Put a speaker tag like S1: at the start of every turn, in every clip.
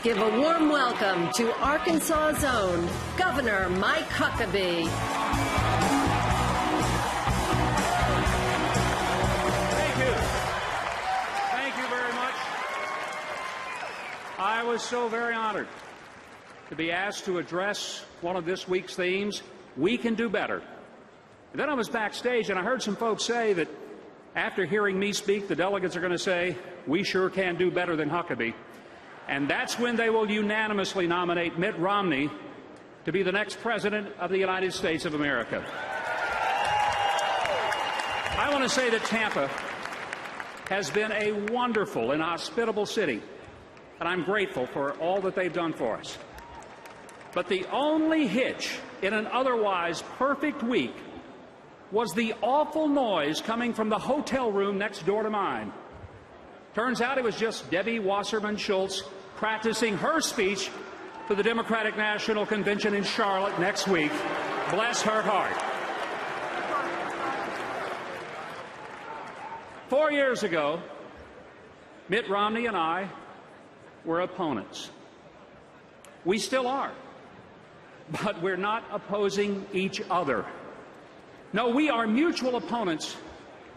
S1: give a warm welcome to Arkansas's own Governor Mike Huckabee.
S2: Thank you. Thank you very much. I was so very honored to be asked to address one of this week's themes, We Can Do Better. And then I was backstage and I heard some folks say that after hearing me speak, the delegates are going to say, we sure can do better than Huckabee. And that's when they will unanimously nominate Mitt Romney to be the next president of the United States of America. I want to say that Tampa has been a wonderful and hospitable city, and I'm grateful for all that they've done for us. But the only hitch in an otherwise perfect week was the awful noise coming from the hotel room next door to mine. Turns out it was just Debbie Wasserman Schultz practicing her speech for the Democratic National Convention in Charlotte next week. Bless her heart. 4 years ago, Mitt Romney and I were opponents. We still are, but we're not opposing each other. No, we are mutual opponents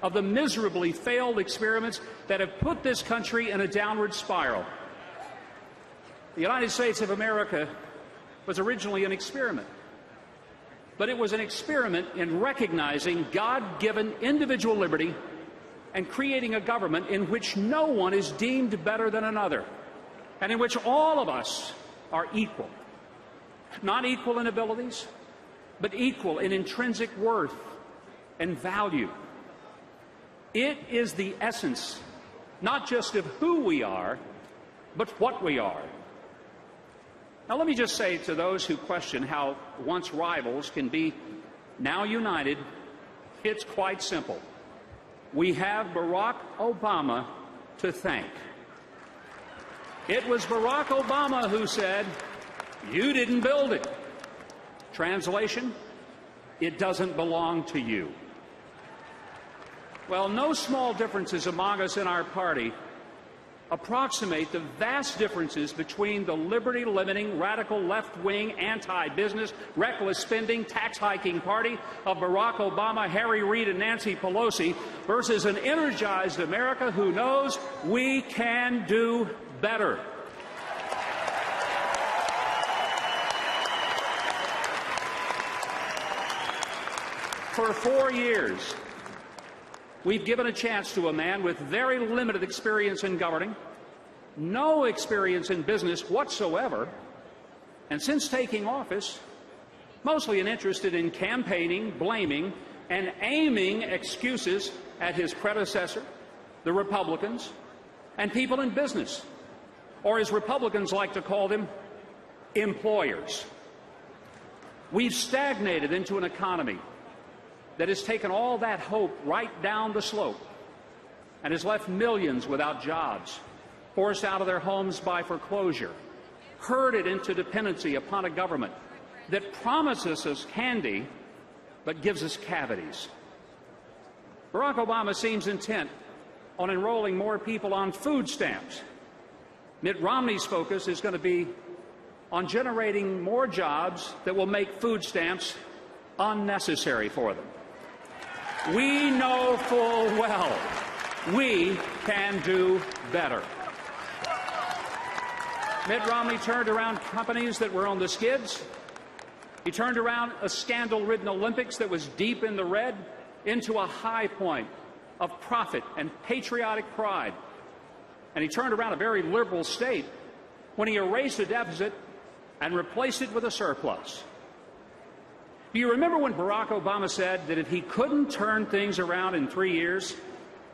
S2: of the miserably failed experiments that have put this country in a downward spiral. The United States of America was originally an experiment, but it was an experiment in recognizing God-given individual liberty and creating a government in which no one is deemed better than another, and in which all of us are equal. Not equal in abilities, but equal in intrinsic worth and value. It is the essence, not just of who we are, but what we are. Now, let me just say to those who question how once rivals can be now united, it's quite simple. We have Barack Obama to thank. It was Barack Obama who said, "You didn't build it." Translation, it doesn't belong to you. Well, no small differences among us in our party approximate the vast differences between the liberty-limiting, radical left-wing, anti-business, reckless spending, tax-hiking party of Barack Obama, Harry Reid, and Nancy Pelosi versus an energized America who knows we can do better. For 4 years, we've given a chance to a man with very limited experience in governing, no experience in business whatsoever, and since taking office, mostly interested in campaigning, blaming, and aiming excuses at his predecessor, the Republicans, and people in business, or as Republicans like to call them, employers. We've stagnated into an economy that has taken all that hope right down the slope and has left millions without jobs, forced out of their homes by foreclosure, herded into dependency upon a government that promises us candy but gives us cavities. Barack Obama seems intent on enrolling more people on food stamps. Mitt Romney's focus is going to be on generating more jobs that will make food stamps unnecessary for them. We know full well we can do better. Mitt Romney turned around companies that were on the skids. He turned around a scandal-ridden Olympics that was deep in the red into a high point of profit and patriotic pride. And he turned around a very liberal state when he erased a deficit and replaced it with a surplus. Do you remember when Barack Obama said that if he couldn't turn things around in 3 years,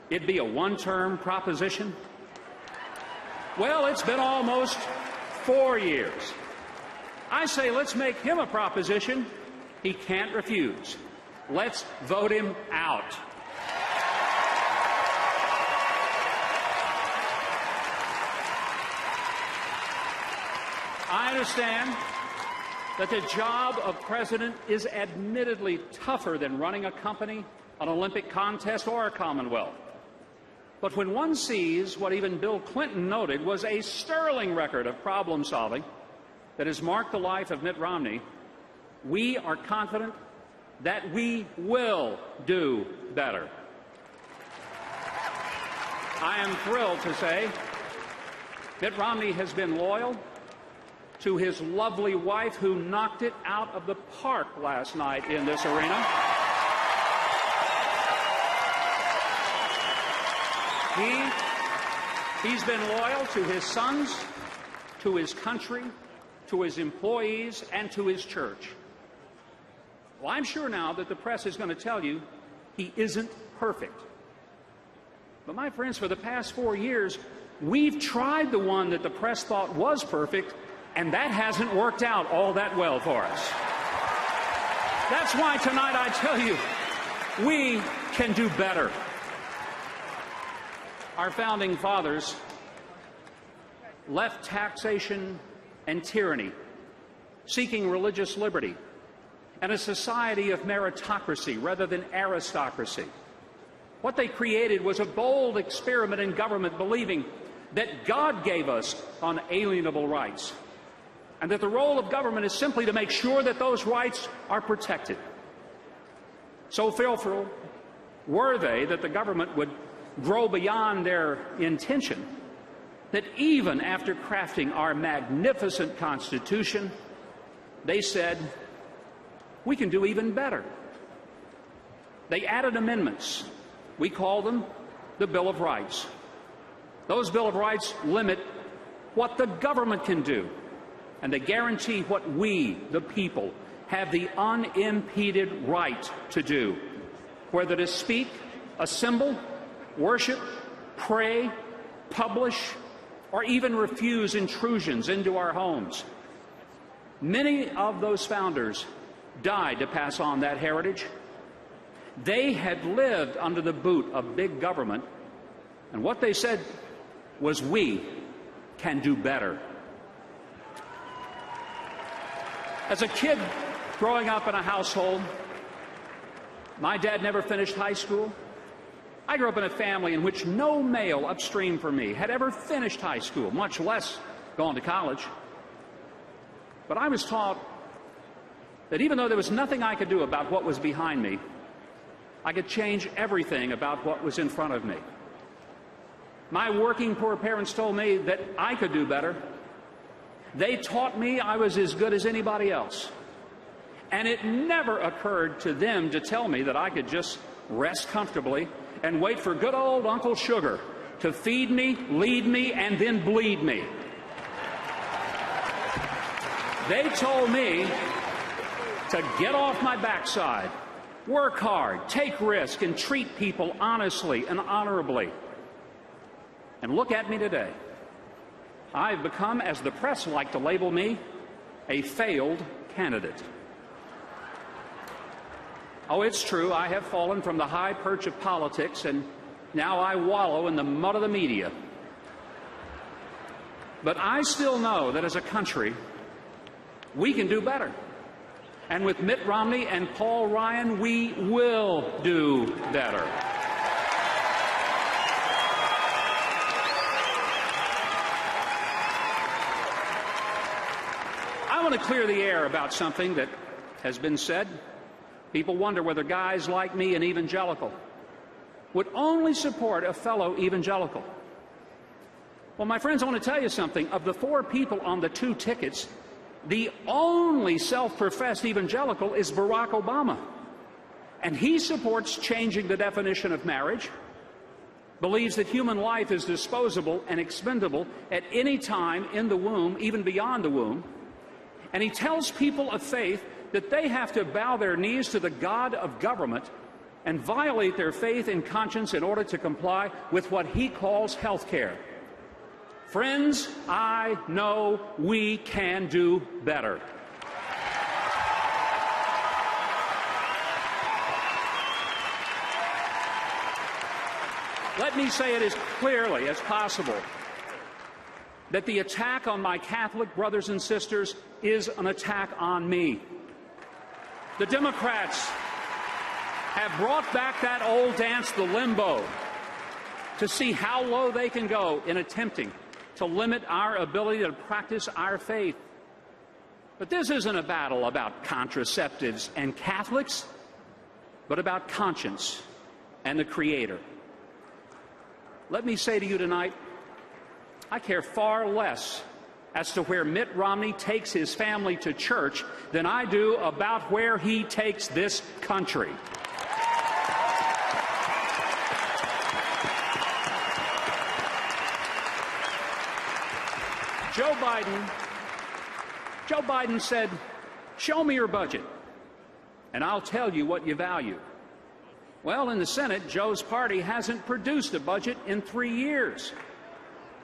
S2: it'd be a one-term proposition? Well, it's been almost 4 years. I say let's make him a proposition he can't refuse. Let's vote him out. I understand that the job of president is admittedly tougher than running a company, an Olympic contest, or a Commonwealth. But when one sees what even Bill Clinton noted was a sterling record of problem solving that has marked the life of Mitt Romney, we are confident that we will do better. I am thrilled to say Mitt Romney has been loyal to his lovely wife, who knocked it out of the park last night in this arena. He's been loyal to his sons, to his country, to his employees, and to his church. Well, I'm sure now that the press is going to tell you he isn't perfect. But my friends, for the past 4 years, we've tried the one that the press thought was perfect, and that hasn't worked out all that well for us. That's why tonight I tell you, we can do better. Our founding fathers left taxation and tyranny, seeking religious liberty and a society of meritocracy rather than aristocracy. What they created was a bold experiment in government, believing that God gave us unalienable rights, and that the role of government is simply to make sure that those rights are protected. So fearful were they that the government would grow beyond their intention, that even after crafting our magnificent Constitution, they said, we can do even better. They added amendments. We call them the Bill of Rights. Those Bill of Rights limit what the government can do, and they guarantee what we, the people, have the unimpeded right to do, whether to speak, assemble, worship, pray, publish, or even refuse intrusions into our homes. Many of those founders died to pass on that heritage. They had lived under the boot of big government, and what they said was, we can do better. As a kid growing up in a household, my dad never finished high school. I grew up in a family in which no male upstream from me had ever finished high school, much less gone to college. But I was taught that even though there was nothing I could do about what was behind me, I could change everything about what was in front of me. My working poor parents told me that I could do better. They taught me I was as good as anybody else. And it never occurred to them to tell me that I could just rest comfortably and wait for good old Uncle Sugar to feed me, lead me, and then bleed me. They told me to get off my backside, work hard, take risk, and treat people honestly and honorably. And look at me today. I've become, as the press like to label me, a failed candidate. Oh, it's true, I have fallen from the high perch of politics, and now I wallow in the mud of the media. But I still know that as a country, we can do better. And with Mitt Romney and Paul Ryan, we will do better. I want to clear the air about something that has been said. People wonder whether guys like me, an evangelical, would only support a fellow evangelical. Well, my friends, I want to tell you something. Of the 4 people on the 2 tickets, the only self-professed evangelical is Barack Obama. And he supports changing the definition of marriage, believes that human life is disposable and expendable at any time in the womb, even beyond the womb. And he tells people of faith that they have to bow their knees to the God of government and violate their faith and conscience in order to comply with what he calls health care. Friends, I know we can do better. Let me say it as clearly as possible that the attack on my Catholic brothers and sisters is an attack on me. The Democrats have brought back that old dance, the limbo. to see how low they can go in attempting to limit our ability to practice our faith. But this isn't a battle about contraceptives and Catholics, but about conscience and the Creator. Let me say to you tonight, I care far less as to where Mitt Romney takes his family to church than I do about where he takes this country. Joe Biden said, "Show me your budget, and I'll tell you what you value." Well, in the Senate, Joe's party hasn't produced a budget in 3 years.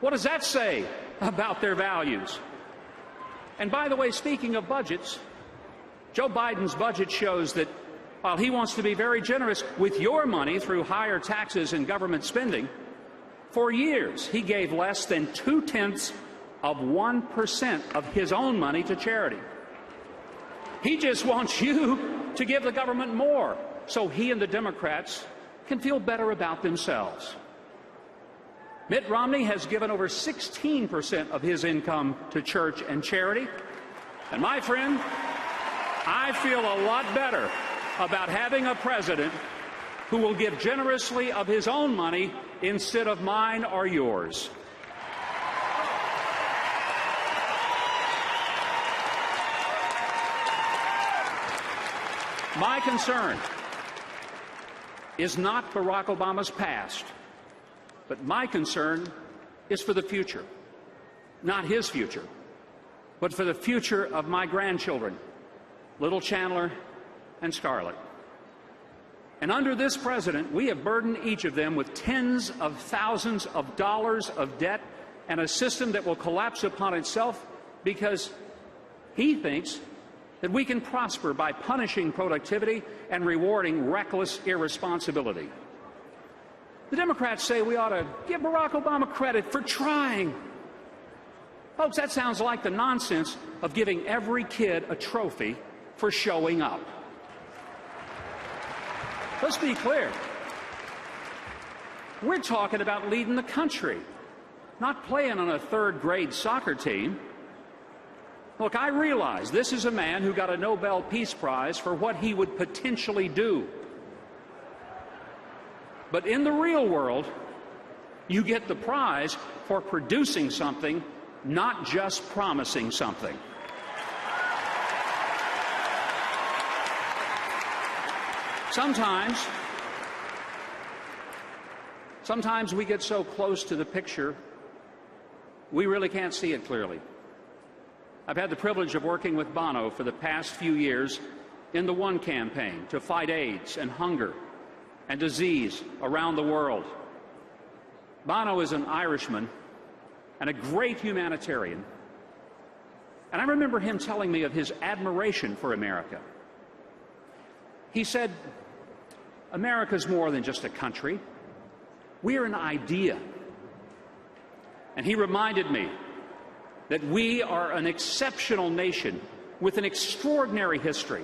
S2: What does that say about their values? And by the way, speaking of budgets, Joe Biden's budget shows that while he wants to be very generous with your money through higher taxes and government spending, for years he gave less than 0.2% of his own money to charity. He just wants you to give the government more so he and the Democrats can feel better about themselves. Mitt Romney has given over 16% of his income to church and charity. And my friend, I feel a lot better about having a president who will give generously of his own money instead of mine or yours. My concern is not Barack Obama's past, but my concern is for the future. Not his future, but for the future of my grandchildren, little Chandler and Scarlett. And under this president, we have burdened each of them with tens of thousands of dollars of debt and a system that will collapse upon itself because he thinks that we can prosper by punishing productivity and rewarding reckless irresponsibility. The Democrats say we ought to give Barack Obama credit for trying. Folks, that sounds like the nonsense of giving every kid a trophy for showing up. Let's be clear. We're talking about leading the country, not playing on a third-grade soccer team. Look, I realize this is a man who got a Nobel Peace Prize for what he would potentially do. But in the real world, you get the prize for producing something, not just promising something. Sometimes we get so close to the picture, we really can't see it clearly. I've had the privilege of working with Bono for the past few years in the One campaign to fight AIDS and hunger and disease around the world. Bono is an Irishman and a great humanitarian. And I remember him telling me of his admiration for America. He said, "America's more than just a country. We're an idea." And he reminded me that we are an exceptional nation with an extraordinary history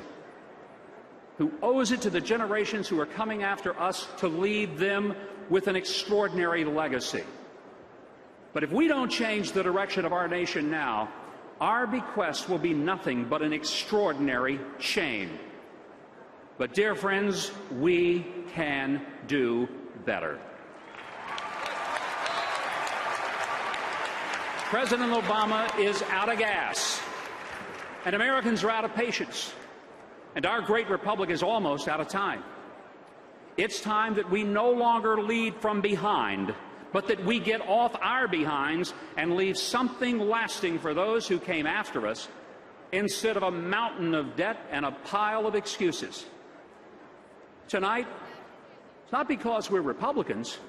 S2: who owes it to the generations who are coming after us to leave them with an extraordinary legacy. But if we don't change the direction of our nation now, our bequest will be nothing but an extraordinary shame. But, dear friends, we can do better. President Obama is out of gas, and Americans are out of patience, and our great republic is almost out of time. It's time that we no longer lead from behind, but that we get off our behinds and leave something lasting for those who came after us, instead of a mountain of debt and a pile of excuses. Tonight, it's not because we're Republicans,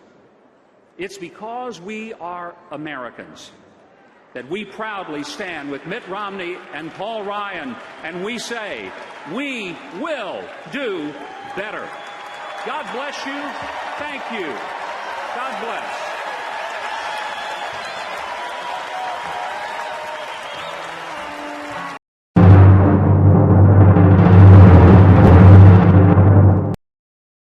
S2: it's because we are Americans that we proudly stand with Mitt Romney and Paul Ryan, and we say, we will do better. God bless you. Thank you. God bless.